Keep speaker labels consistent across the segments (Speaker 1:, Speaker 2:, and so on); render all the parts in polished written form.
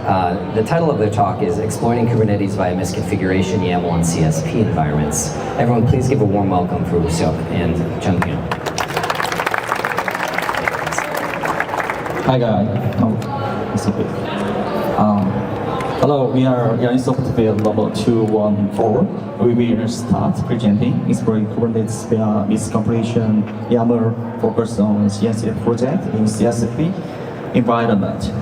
Speaker 1: The title of their talk is Exploiting Kubernetes via Misconfiguration YAML on CSP Environments. Everyone, please give a warm welcome for Woo-Seok and Jung Hyun.
Speaker 2: Hi guys. Hello, we are in software number 214. We will start presenting exploring Kubernetes via Misconfiguration YAML focused on CNCF project in CSP environment.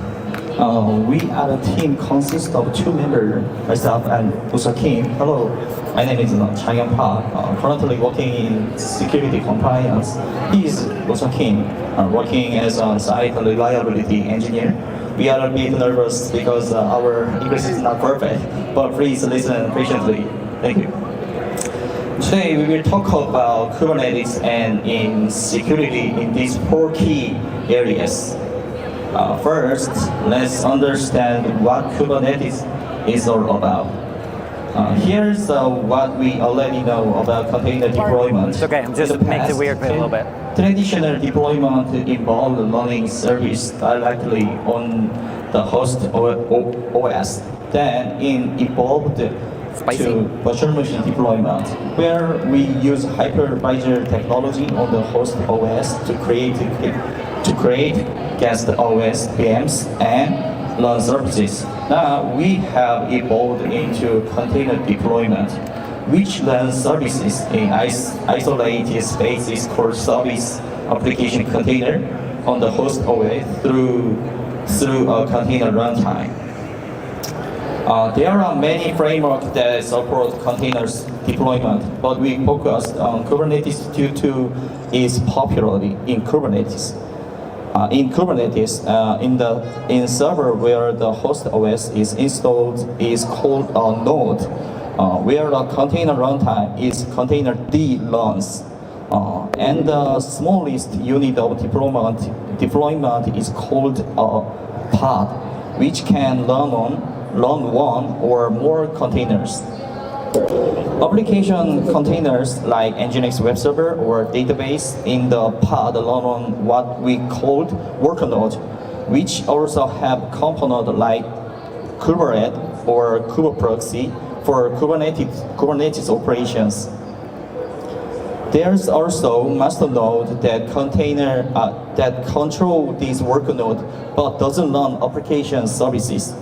Speaker 2: We are a team consists of 2 members, myself and Woo-Seok. Hello, my name is Chang-Hyun Park, currently working in security compliance. He is Woo-Seok, working as a site reliability engineer. We are a bit nervous because our English is not perfect, but please listen patiently. Thank you. Today we will talk about Kubernetes and in security in these 4 key areas. First, let's understand what Kubernetes is all about. Here's what we already know about container deployment.
Speaker 3: It's okay, I'm just making it weird for a little bit.
Speaker 2: Traditional deployment involved running service directly on the host OS. Then it evolved to virtual machine deployment, where we use hypervisor technology on the host OS to create guest OS VMs and run services. Now we have evolved into container deployment, which runs services in isolated spaces called service application container on the host OS through a container runtime. There are many frameworks that support containers deployment, but we focused on Kubernetes due to its popularity in Kubernetes. In server where the host OS is installed is called a node, where the container runtime is container D runs, and the smallest unit of deployment is called a pod, which can run one or more containers. Application containers like Nginx web server or database in the pod run on what we called workload, which also have components like Kubernetes or Kuberproxy for Kubernetes operations. There's also master node that control this workload but doesn't run application services.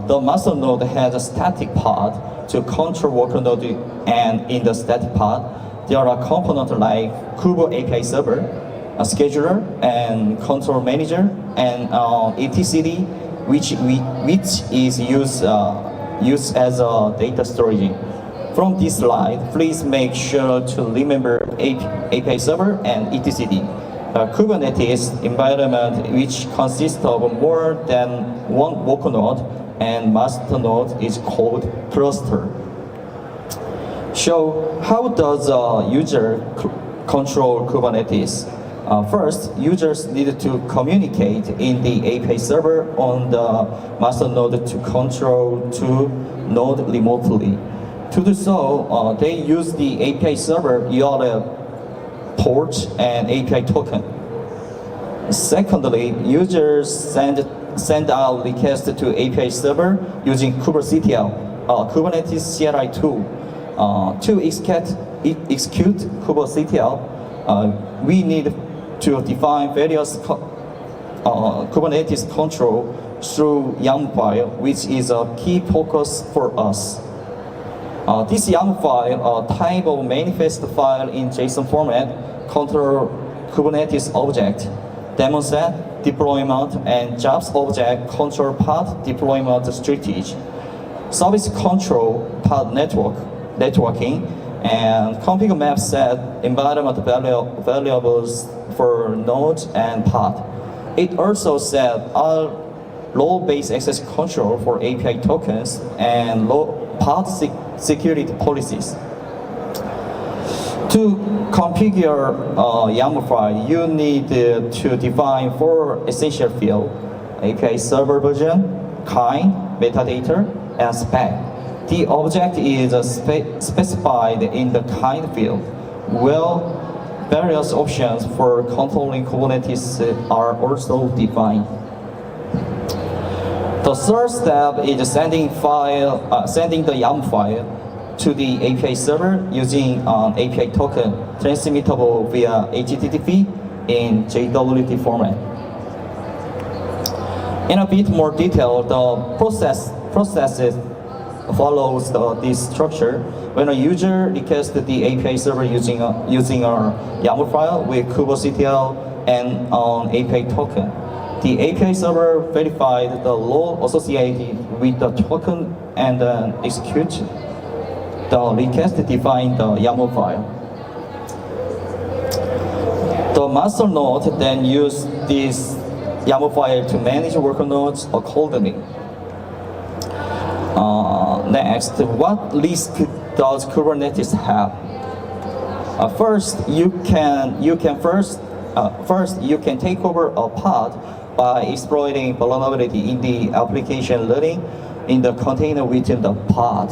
Speaker 2: The master node has a static pod to control workload, and in the static pod, there are components like Kubernetes API server, a scheduler, and control manager, and etcd, which is used as a data storage. From this slide, please make sure to remember API server and etcd. Kubernetes environment, which consists of more than one workload, and master node is called cluster. So how does a user control Kubernetes? First, users need to communicate in the API server on the master node to control two nodes remotely. To do so, they use the API server URL port and API token. Secondly, users send out requests to API server using kubectl, Kubernetes CLI tool. To execute kubectl, we need to define various Kubernetes control through YAML file, which is a key focus for us. This YAML file, a type of manifest file in JSON format, control Kubernetes object, daemon set, deployment, and jobs object control path deployment strategy, service control path networking, and config map set environment variables for nodes and path. It also set all role-based access control for API tokens and path security policies. To configure YAML file, you need to define 4 essential fields: API server version, kind, metadata, and spec. The object is specified in the kind field, while various options for controlling Kubernetes are also defined. The third step is sending the YAML file to the API server using an API token transmittable via HTTP in JWT format. In a bit more detail, the processes follows this structure. When a user requests the API server using a YAML file with kubectl and an API token, the API server verified the law associated with the token and then execute the request to define the YAML file. The master node then uses this YAML file to manage worker nodes accordingly. Next, what risk does Kubernetes have? First, you can take over a pod by exploiting vulnerability in the application running in the container within the pod.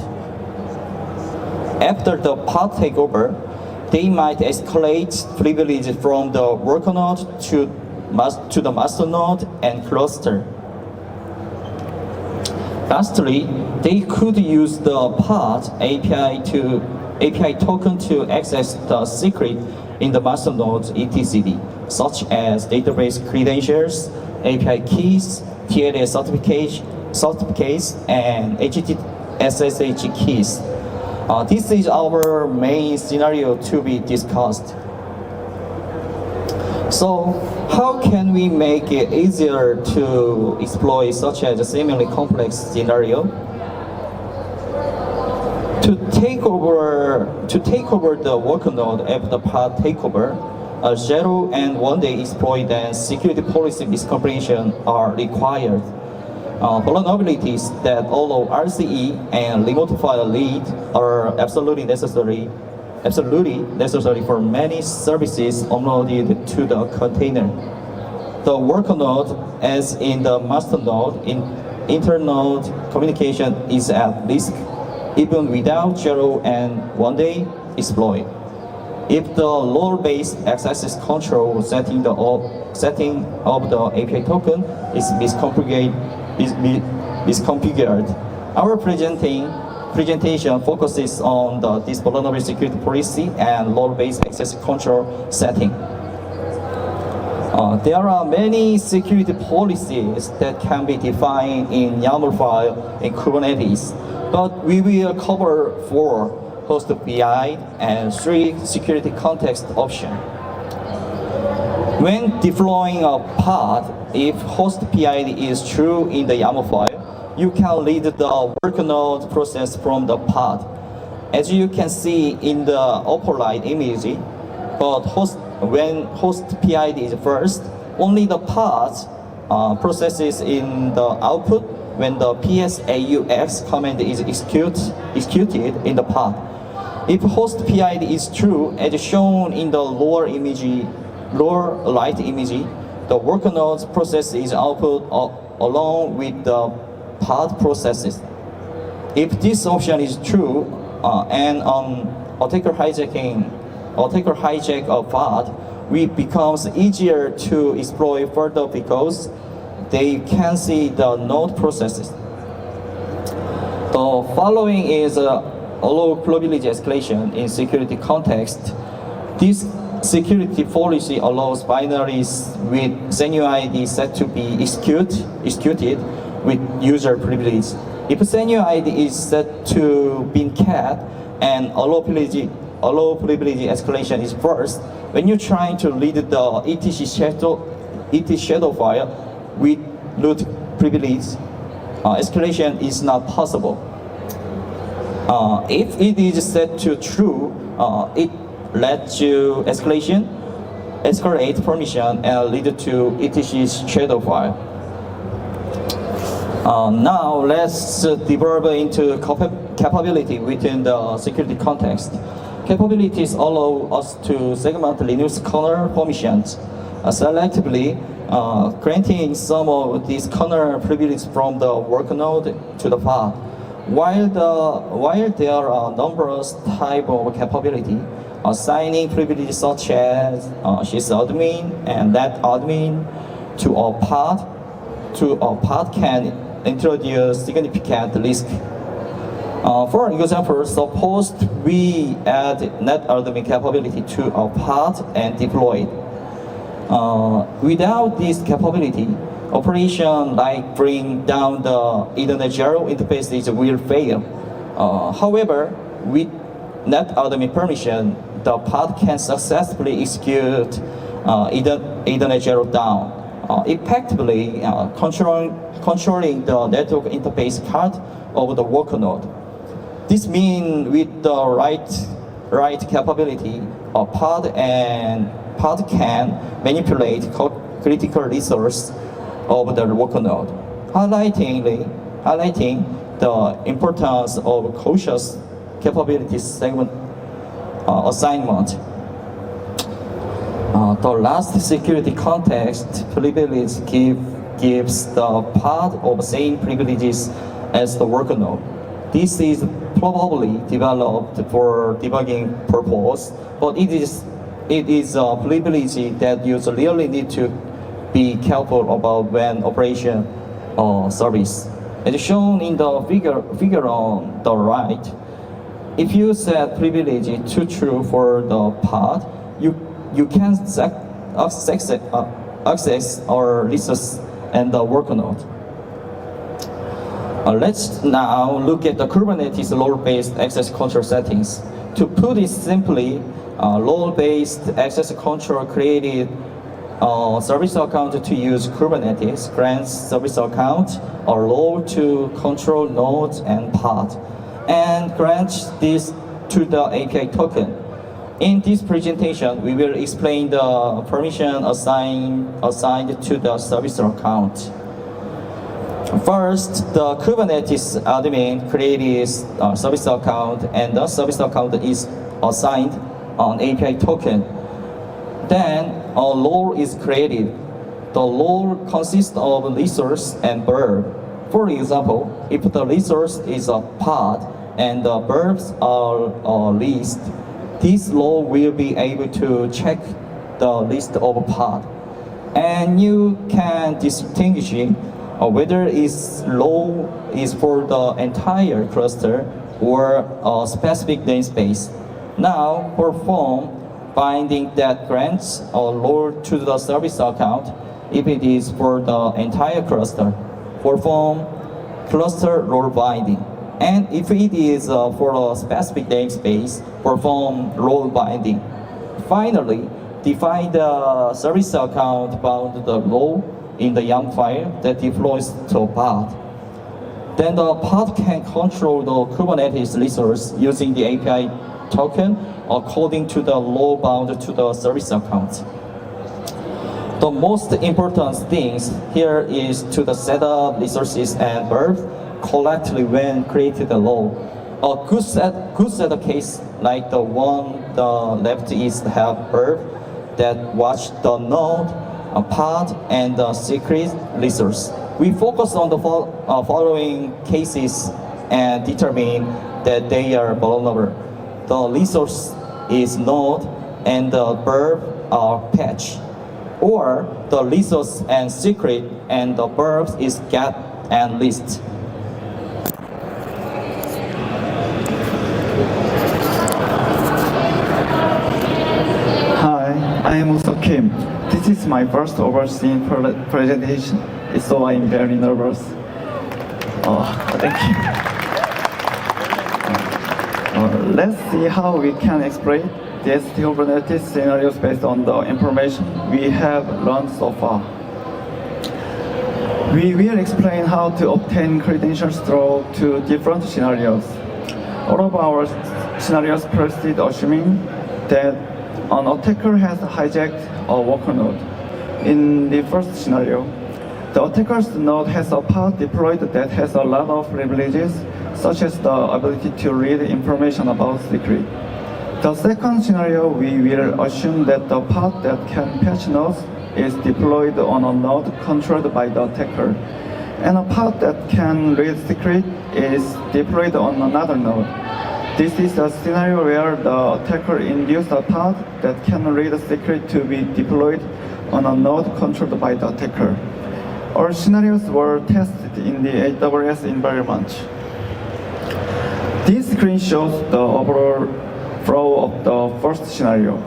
Speaker 2: After the pod takeover, they might escalate privilege from the worker node to the master node and cluster. Lastly, they could use the pod API token to access the secret in the master node's etcd, such as database credentials, API keys, TLS certificates, and SSH keys. This is our main scenario to be discussed. So, how can we make it easier to exploit such as a seemingly complex scenario? To take over the worker node after the pod takeover, a 0 and 1 day exploit and security policy misconfiguration are required. Vulnerabilities that allow RCE and remote file read are absolutely necessary for many services uploaded to the container. The worker node, as in the master node, inter-node communication is at risk even without 0 and 1 day exploit. If the role-based access control setting of the API token is misconfigured, our presentation focuses on this vulnerability security policy and role-based access control setting. There are many security policies that can be defined in YAML file in Kubernetes, but we will cover 4 HostPID and 3 security context options. When deploying a pod, if HostPID is true in the YAML file, you can read the worker node process from the pod. As you can see in the upper right image, but when HostPID is first, only the pod processes in the output when the psaux command is executed in the pod. If HostPID is true, as shown in the lower right image, the worker node's process is output along with the pod processes. If this option is true, and attacker hijack a pod, it becomes easier to exploit further because they can see the node processes. The following is a low probability escalation in security context. This security policy allows binaries with CNCF set to be executed with user privilege. If CNCF is set to bin cat and allow privilege escalation is first, when you're trying to read the etc shadow file with root privilege, escalation is not possible. If it is set to true, it lets you escalate permission and lead to etc shadow file. Now let's develop into capability within the security context. Capabilities allow us to segment Linux kernel permissions selectively, granting some of these kernel privileges from the worker node to the pod. While there are numerous types of capability, assigning privileges such as sysadmin and netadmin to a pod can introduce significant risk. For example, suppose we add NetAdmin capability to a pod and deploy it. Without this capability, operation like bring down the Ethernet 0 interfaces will fail. However, with NetAdmin permission, the pod can successfully execute Ethernet 0 down, effectively controlling the network interface part of the workload. This means with the right capability, a pod can manipulate critical resource of the workload, highlighting the importance of cautious capability segment assignment. The last security context privilege gives the pod of same privileges as the workload. This is probably developed for debugging purpose, but it is a privilege that you really need to be careful about when operation service. As shown in the figure on the right, if you set privilege to true for the pod, you can access our resource and the workload. Let's now look at the Kubernetes role-based access control settings. To put it simply, role-based access control created a service account to use Kubernetes, grants service account a role to control nodes and pod, and grants this to the API token. In this presentation, we will explain the permission assigned to the service account. First, the Kubernetes admin creates a service account, and the service account is assigned an API token. Then, a role is created. The role consists of resource and verb. For example, if the resource is a pod and the verbs are a list, this role will be able to check the list of pod. And you can distinguish whether its role is for the entire cluster or a specific namespace. Now, perform binding that grants a role to the service account if it is for the entire cluster. Perform cluster role binding. And if it is for a specific namespace, perform role binding. Finally, define the service account bound the role in the YAML file that deploys to pod. Then the pod can control the Kubernetes resource using the API token according to the role bound to the service account. The most important things here is to set up resources and verbs correctly when created a role. A good set of case like the one the left is have verb that watch the node, a pod, and the secret resource. We focus on the following cases and determine that they are vulnerable. The resource is node and the verb are patch, or the resource and secret and the verbs is get and list.
Speaker 4: Hi, I am also Kim. This is my first overseeing presentation, so I'm very nervous. Thank you. Let's see how we can explain these Kubernetes scenarios based on the information we have learned so far. We will explain how to obtain credentials through two different scenarios. All of our scenarios proceed assuming that an attacker has hijacked a worker node. In the first scenario, the attacker's node has a pod deployed that has a lot of privileges, such as the ability to read information about secret. The second scenario, we will assume that the pod that can patch nodes is deployed on a node controlled by the attacker, and a pod that can read secret is deployed on another node. This is a scenario where the attacker induced a pod that can read a secret to be deployed on a node controlled by the attacker. All scenarios were tested in the AWS environment. This screen shows the overall flow of the first scenario.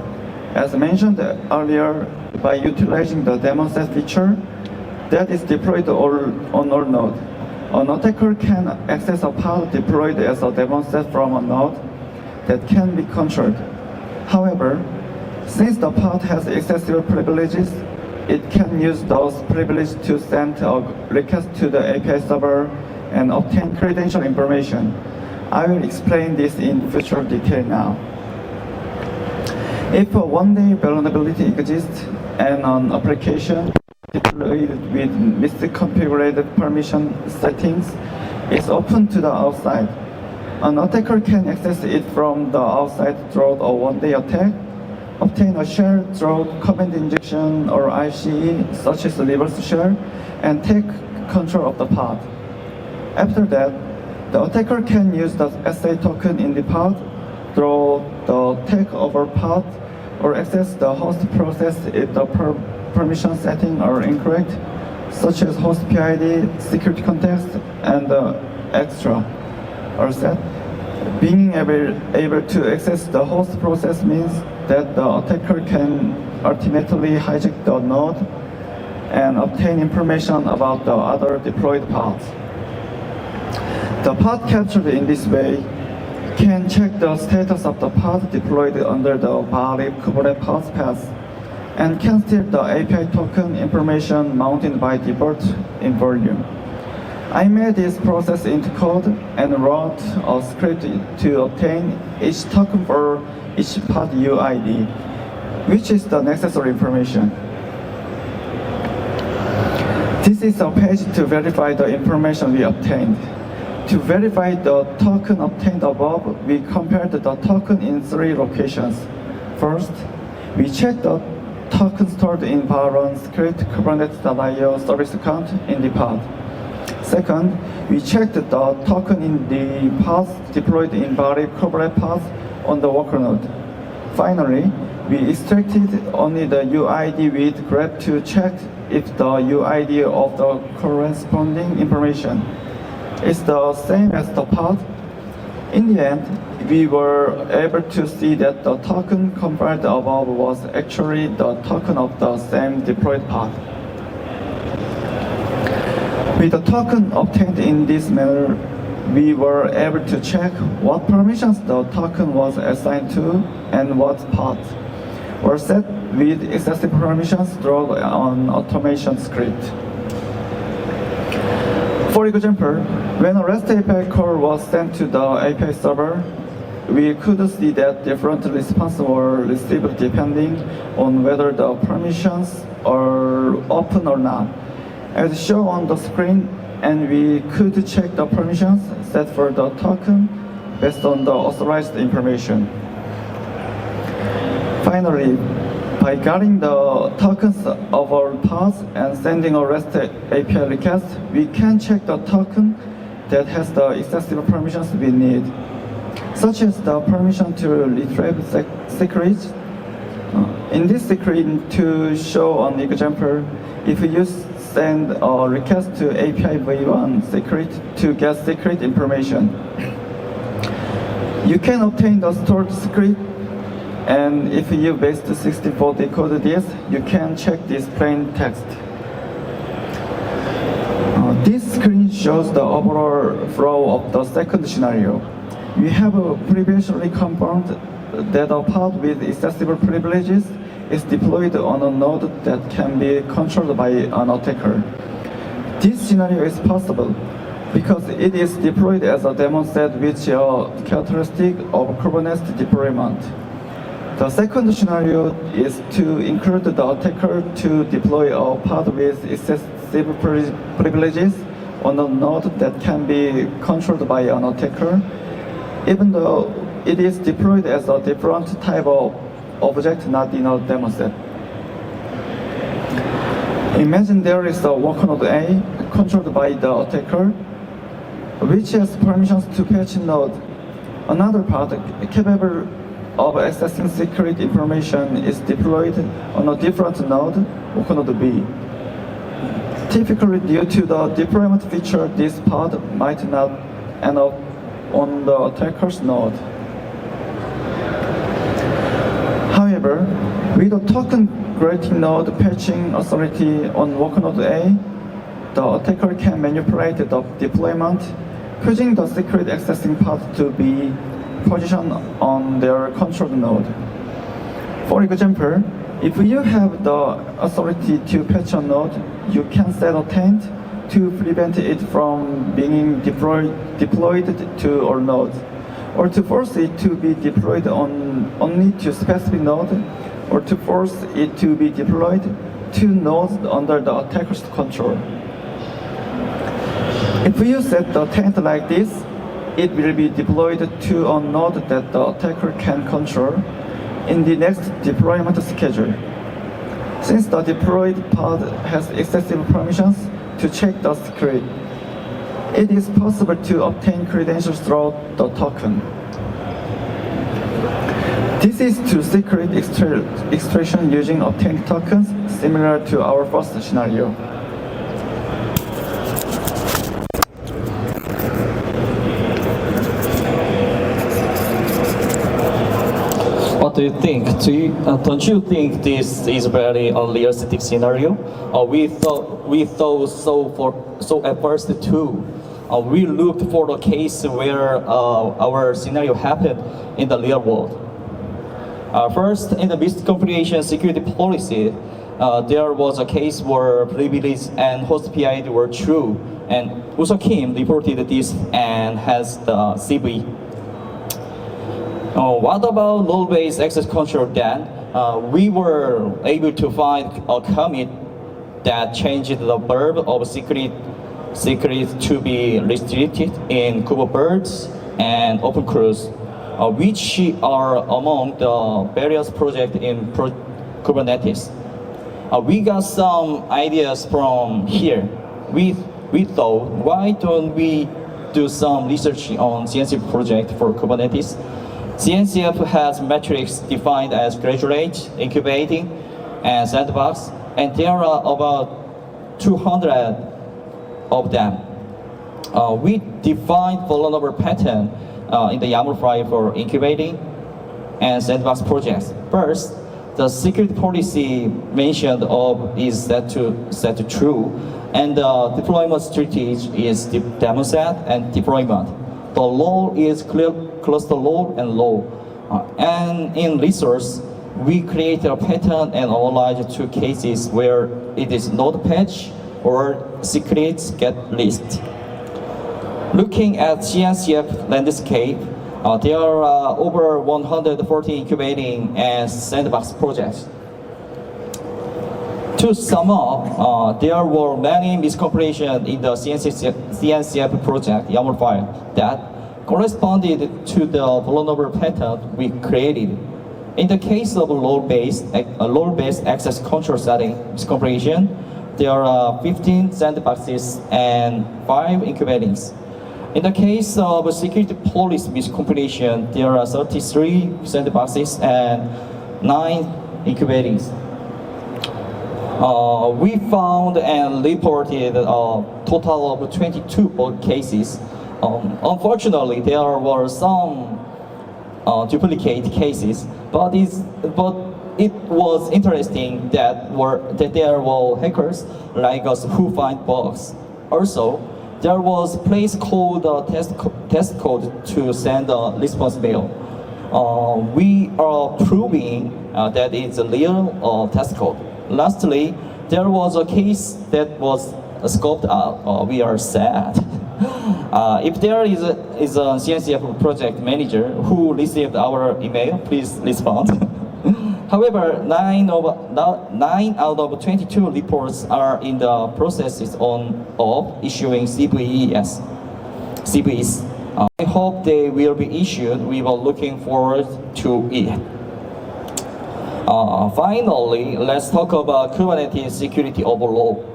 Speaker 4: As mentioned earlier, by utilizing the demo set feature that is deployed on all nodes, an attacker can access a pod deployed as a demo set from a node that can be controlled. However, since the pod has excessive privileges, it can use those privileges to send a request to the API server and obtain credential information. I will explain this in future detail now. If a one-day vulnerability exists and an application deployed with misconfigured permission settings is open to the outside, an attacker can access it from the outside through a one-day attack, obtain a shell through command injection or ICE, such as reverse shell, and take control of the pod. After that, the attacker can use the SA token in the pod through the takeover pod or access the host process if the permission settings are incorrect, such as HostPID, security context, and extra are set. Being able to access the host process means that the attacker can ultimately hijack the node and obtain information about the other deployed pods. The pod captured in this way can check the status of the pod deployed under the valid Kubernetes pods path and can steal the API token information mounted by default in volume. I made this process into code and wrote a script to obtain each token for each pod UID, which is the necessary information. This is a page to verify the information we obtained. To verify the token obtained above, we compared the token in 3 locations. First, we checked the token stored in Baron script Kubernetes.io service account in the pod. Second, we checked the token in the pods deployed in valid Kubernetes pods on the worker node. Finally, we extracted only the UID with grep to check if the UID of the corresponding information is the same as the pod. In the end, we were able to see that the token compared above was actually the token of the same deployed pod. With the token obtained in this manner, we were able to check what permissions the token was assigned to and what pods were set with excessive permissions through an automation script. For example, when a REST API call was sent to the API server, we could see that different responses were received depending on whether the permissions are open or not, as shown on the screen, and we could check the permissions set for the token based on the authorized information. Finally, by getting the tokens of our pods and sending a REST API request, we can check the token that has the excessive permissions we need, such as the permission to retrieve secrets. In this screen, to show an example, if you send a request to API v1 secret to get secret information, you can obtain the stored secret. And if you base64 decode this, you can check this plain text. This screen shows the overall flow of the second scenario. We have previously confirmed that a pod with excessive privileges is deployed on a node that can be controlled by an attacker. This scenario is possible because it is deployed as a demo set, which is a characteristic of Kubernetes deployment. The second scenario is to include the attacker to deploy a pod with excessive privileges on a node that can be controlled by an attacker, even though it is deployed as a different type of object not in a demo set. Imagine there is a worker node A controlled by the attacker, which has permissions to patch node. Another pod capable of accessing secret information is deployed on a different node, worker node B. Typically, due to the deployment feature, this pod might not end up on the attacker's node. However, with a token granting node patching authority on worknode A, the attacker can manipulate the deployment using the secret accessing pod to be positioned on their controlled node. For example, if you have the authority to patch a node, you can set a taint to prevent it from being deployed to our node, or to force it to be deployed only to specific node, or to force it to be deployed to nodes under the attacker's control. If you set the taint like this, it will be deployed to a node that the attacker can control in the next deployment schedule. Since the deployed pod has excessive permissions to check the secret, it is possible to obtain credentials through the token. This is to secret extraction using obtained tokens, similar to our first scenario.
Speaker 2: What do you think? Don't you think this is very unrealistic scenario? We thought so at first too. We looked for the case where our scenario happened in the real world. First, in the misconfiguration security policy, there was a case where privilege and HostPID were true, and Uso Kim reported this and has the CVE. What about role-based access control then? We were able to find a commit that changed the verb of secret to be restricted in Kubernetes and OpenCruise, which are among the various projects in Kubernetes. We got some ideas from here. We thought, why don't we do some research on CNCF project for Kubernetes? CNCF has metrics defined as graduate, incubating, and sandbox, and there are about 200 of them. We defined vulnerable pattern in the YAML file for incubating and sandbox projects. First, the security policy mentioned of is set to true, and the deployment strategy is demo set and deployment. The role is cluster role and role. And in resource, we create a pattern and analyze two cases where it is not patch or secrets get leaked. Looking at CNCF landscape, there are over 140 incubating and sandbox projects. To sum up, there were many misconfigurations in the CNCF project YAML file that corresponded to the vulnerable pattern we created. In the case of role-based access control setting misconfiguration, there are 15 sandboxes and 5 incubatings. In the case of security policy misconfiguration, there are 33 sandboxes and 9 incubatings. We found and reported a total of 22 bug cases. Unfortunately, there were some duplicate cases, but it was interesting that there were hackers like us who find bugs. Also, there was place called test code to send a response mail. We are proving that it's a real test code. Lastly, there was a case that was scoped out. We are sad. If there is a CNCF project manager who received our email, please respond. However, 9 out of 22 reports are in the processes of issuing CVEs. I hope they will be issued. We are looking forward to it. Finally, let's talk about Kubernetes security overall.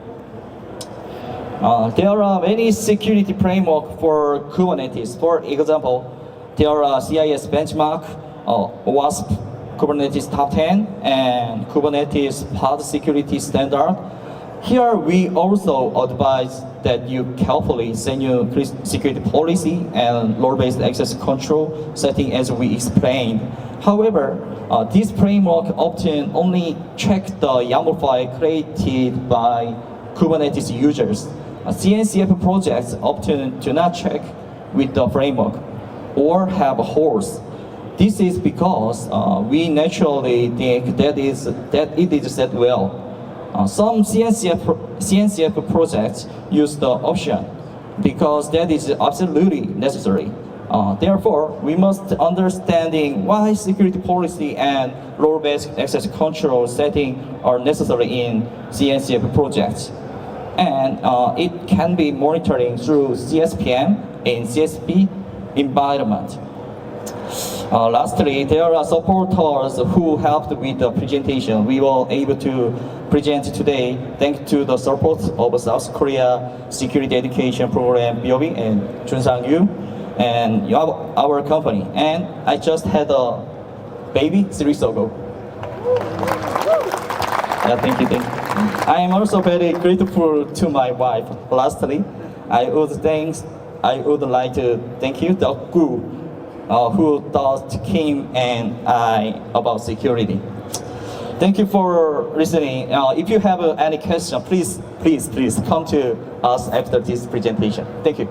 Speaker 2: There are many security frameworks for Kubernetes. For example, there are CIS benchmark, WASP Kubernetes Top 10, and Kubernetes Pod Security Standard, Here we also advise that you carefully set your security policy and role-based access control setting as we explained. However, this framework often only check the YAML file created by Kubernetes users. CNCF projects often do not check with the framework or have holes. This is because we naturally think that it is set well. Some CNCF projects use the option because that is absolutely necessary. Therefore, we must understanding why security policy and role-based access control setting are necessary in CNCF projects. And it can be monitoring through CSPM in CSP environment. Lastly, there are supporters who helped with the presentation. We were able to present today thanks to the support of South Korea Security Education Program BOB and Chun Sang-yu and our company. And I just had a baby 3 weeks ago. Yeah, thank you. I am also very grateful to my wife. Lastly, I would like to thank you, the Gu, who taught Kim and I about security. Thank you for listening. If you have any question, please come to us after this presentation. Thank you.